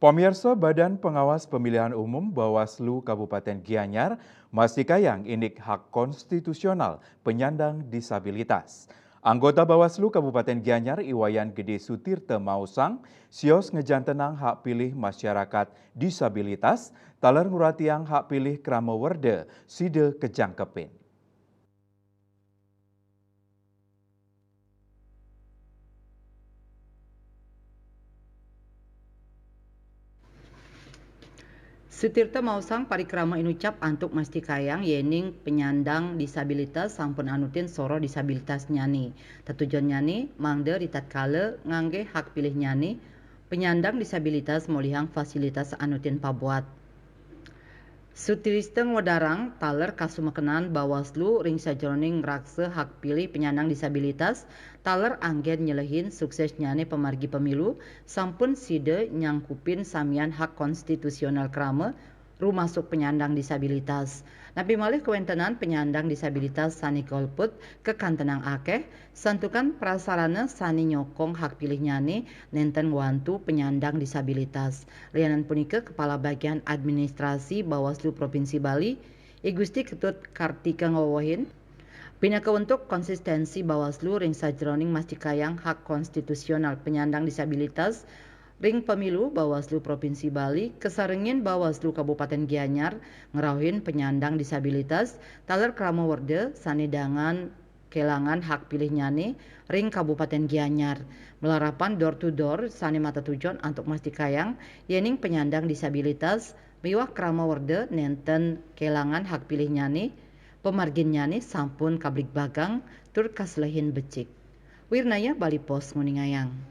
Pemirsa Badan Pengawas Pemilihan Umum Bawaslu Kabupaten Gianyar masih kayang indik hak konstitusional penyandang disabilitas. Anggota Bawaslu Kabupaten Gianyar Iwayan Gede Sutirte Mausang sios ngejantenang hak pilih masyarakat disabilitas taler nguratiang hak pilih krama werde side kejangkepin. Sutirta Mausang parikrama inucap antuk mesti kayang yening penyandang disabilitas sampun anutin soro disabilitas nyani. Tetujuan nyani mangde ritatkala ngangge hak pilih nyani penyandang disabilitas molihang fasilitas anutin pabuat. Sutirista ngodarang taler kasumekenan Bawaslu ring sajroning ngrakse hak pilih penyandang disabilitas taler anggen nyelehin sukses nyane pemargi pemilu sampun side nyangkupin samian hak konstitusional krama rumasuk penyandang disabilitas. Napi malih kewentenan penyandang disabilitas sani golput kekantenang akeh santukan prasarana sani nyokong hak pilih nyane nenten wantu penyandang disabilitas. Lianan punika Kepala Bagian Administrasi Bawaslu Provinsi Bali, I Gusti Ketut Kartika Ngowohin, pinaka untuk konsistensi Bawaslu ring sajroning mastikayang hak konstitusional penyandang disabilitas ring pemilu Bawaslu Provinsi Bali kesarengin Bawaslu Kabupaten Gianyar ngerahin penyandang disabilitas taler krama werde sanidangan kelangan hak pilih nyane ring Kabupaten Gianyar melarapan door to door sani mata tujuan untuk mastikayang yening penyandang disabilitas miwah krama werde nenten kelangan hak pilih nyane pemargin nyane sampun kablik bagang tur kaslehin becik. Wirnaya Bali Pos nguningayang.